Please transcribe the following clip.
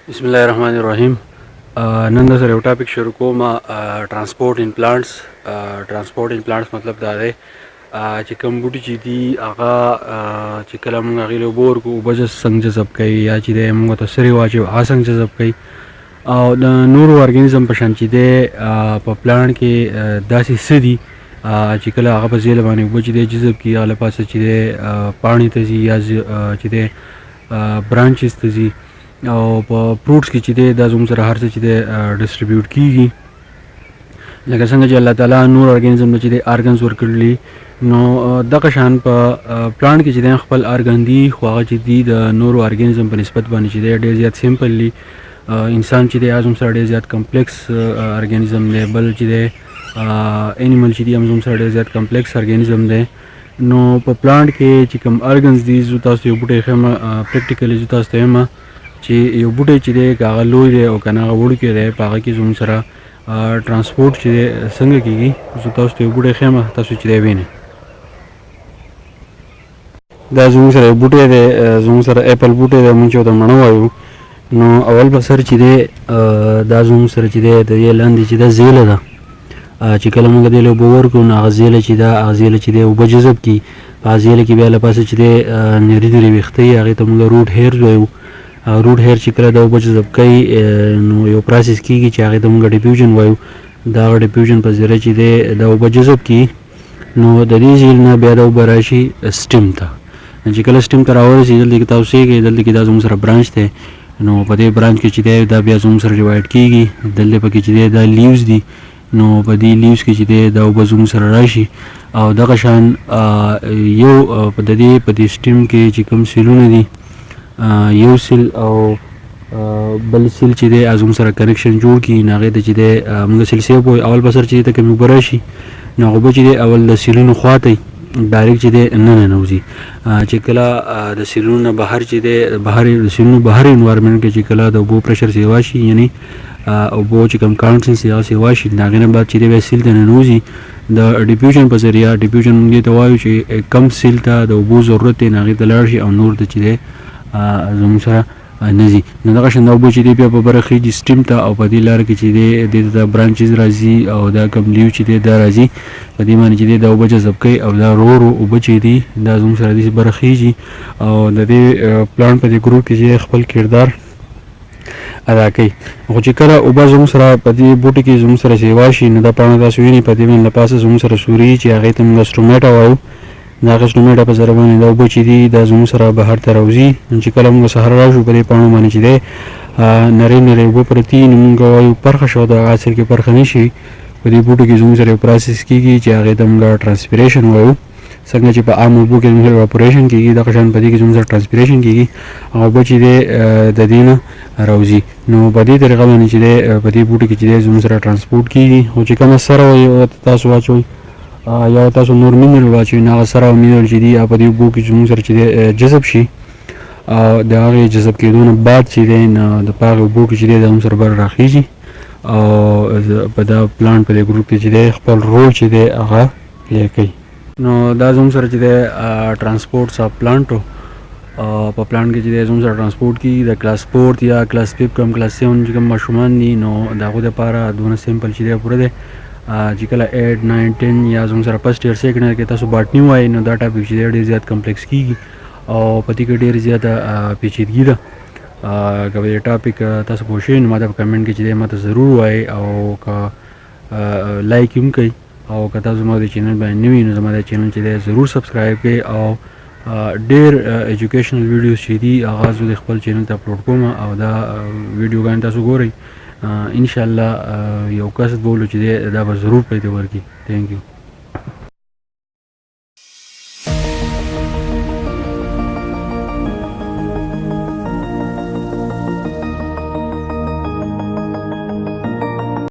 بسم الله الرحمن الرحیم. نن د سره یو ټاپک شروع کوم. ترانسپورټ ان پلانټس. ترانسپورټ ان پلانټس مطلب دا دی چې کوم بوټي چې دي هغه چې کله موږ هغې له اوبو ورکړو اوبه څنګه جذب کوي یا چې دی موږ ته سرې واچوو هغه څنګه جذب کوي او د نورو ارګانیزم په شان چې دی په پلانټ کې داسې څه دي چې کله هغه په ځیله باندې اوبه چې دی جذب کړي هغه له پاسه چې دی پاڼې ته ځي یا چې دی برانچز ته ځي او په فروټس کې چې دی دا زموږ سره هر څه چې دی ډسټریبیوټ کېږي لکه څنګه چې الله تعالی نور ارګانیزم ته چې دی ارګنز ورکړلي نو دغه شان په پلانټ کې چې دی خپل ارګن دي خو هغه چې دي د نورو ارګانیزم په نسبت باندې چې دی ډېر زیات سمپلي انسان چې دی هغه زموږ سره ډېر زیات کمپلیکس ارګانیزم دی بل چې دی انیمل چې دی هم زموږ سره ډېر زیات کمپلیکس ارګانیزم دی نو په پلانټ کې چې کوم ارګنز دي زه تاسو یو بوټی ښیم پریکټیکلی زه تاسو ته یم چې یو بوټی چې دی که هغه لوی دی او که نه هغه وړوکی دی په هغه کې زموږ سره ترانسپورټ چې دی څنګه کېږي زه تاسو ته یو بوټی ښیم تاسو چې دی وینئ دا زموږ سره یو بوټی دی زموږ سره ایپل بوټی دی موږ چې ورته مڼه وایو نو اول به سر چې دی دا زموږ سره چې دی د دې لاندې چې دا زیله ده چې کله موږ دې له اوبه ورکړو نو هغه زیله چې ده هغه زیله چې دی اوبه جذب کړي په هغه زیله کې بیا له پاسه چې دی نري نري ویښته یي هغې ته موږ روټ هیرز وایو روټ هیر چې کله د اوبه جذب کوي نو یو پروسس کېږي چې هغې ته موږ ډیفیوژن وایو د هغه ډیفیوژن په ذریعه چې دی د اوبه جذب کړي نو د دې زیل نه بیا د اوبه راشي سټیم ته چې کله سټیم ته راورسي دلته کې تاسو یې دلته کې دا زموږ سره برانچ دی نو په دې برانچ کې چې دی دا بیا زموږ سره ډیوایډ کېږي دلته پکې چې دی دا لیوز دي نو په دې لیوز کې چې دی دا اوبه زموږ سره راشي او دغه شان یو د دې په دې سټیم کې چې کوم سیلونه دي یو سیل او بل سیل چې دی زموږ سره کنیکشن جوړ کړي نو هغې ته چې دی موږ سیلسیب وایو اول به سر چې دی ته کومې اوبه راشي نو هغه اوبه چې دی اول د سیلونو خوا ته ډایرکټ چې دی نه ننوځي چې کله د سیلونو نه بهر چې دی د سیلونو بهر انوایرمنټ کې چې کله د اوبو پریشر سیوا شي یعنی اوبو چې کوم کانسنس هغه سیوا شي د هغې نه بعد چې دی بیا سیل ته ننوځي د ډیفیوژن په ذریعه ډیفیوژن موږ دې ته وایو چې کم سیل ته د اوبو ضرورت دی نو هغې ته لاړ شي او نور ته چې دی زموږ سره نه ځي نو دغه شان دا اوبه چې دی بیا په بره خیږي سټیم ته او په دې لاره کې چې دی دې ته د برانچز راځي او دا کوم لیو چې دی دا راځي په دې باندې چې دی دا اوبه جذب کوي او دا رو رو اوبه چې دي دا زموږ سره داسې بره خیږي او د دې پلانټ په دې ګروپ کې چې خپل کردار ادا کوي خو چې کله اوبه زموږ سره په دې بوټي کې زموږ سره سیوا شي نو دا پاڼه تاسو وینئ په دې باندې له پاسه زموږ سره سوري چې هغې ته موږ سټرومیټا وایو د هغه سټرومیټا په ذریعه باندې دا اوبه چې دي دا زموږ سره بهر ته راوځي چې کله موږ سهار راشو په دې پاڼو باندې چې دی نرۍ نرۍ اوبه پرتې نو موږ وایو پرخه شو د هغه اصل کې پرخه نه شي په دې بوټو کې زموږ سره یو پروسس کېږي چې هغې ته موږ ټرانسپیریشن وایو څنګه چې په عام اوبو کې زموږ سره اواپوریشن کېږي دغه شان په دې کې زموږ سره ټرانسپیریشن کېږي او اوبه چې دی د دې نه راوځي نو په دې طریقه باندې چې دی په دې بوټو کې چې دی زموږ سره ټرانسپورټ کېږي خو چې کومه سره تاسو واچوئ یا تاسو نور مینرل واچوئ نو هغه سره او مینرل چې دي په دې اوبو کې زموږ سره چې دی جذب شي او د هغې جذب کېدو نه بعد چې دی نو د په هغې اوبو کې چې دی دا زموږ سره بر راخیږي او په دا پلانټ په دې ګروپ کې چې دی خپل رول چې دی هغه پلی کوي نو دا زموږ سره چې دی ترانسپورټ سا پلانټو په پلانټ کې چې دی زموږ سره ترانسپورټ کېږي د کلاس 4 یا کلاس 5 کم کلاس 7 چې کوم ماشومان دي نو د هغوی دپاره دونه سمپل چې دی پوره دی چې کله 8 9 10 یا زموږ سره فرسټ ایئر سیکنډ ایئر کې تاسو باټني وایي نو دا ټاپک چې دی ډېر زیات کمپلیکس کېږي او په دې کې ډېر زیاته پیچیدګي ده که په دې ټاپک تاسو پوه شئ نو ما ته په کمنټ کې چې دی ما ته ضرور وایي او که لایک یې هم کوئ او که تاسو زما د چینل باندې نوي نو زما د چینل چې دی ضرور سبسکرایب کړئ او ډېر ایجوکیشنل ویډیوز چې دي هغه زه د خپل چینل ته اپلوډ کوم او دا ویډیوګانې تاسو ګورئ انشاءالله یو کس بولو چې دی دا به ضرور پیدا ورکړي تھینک یو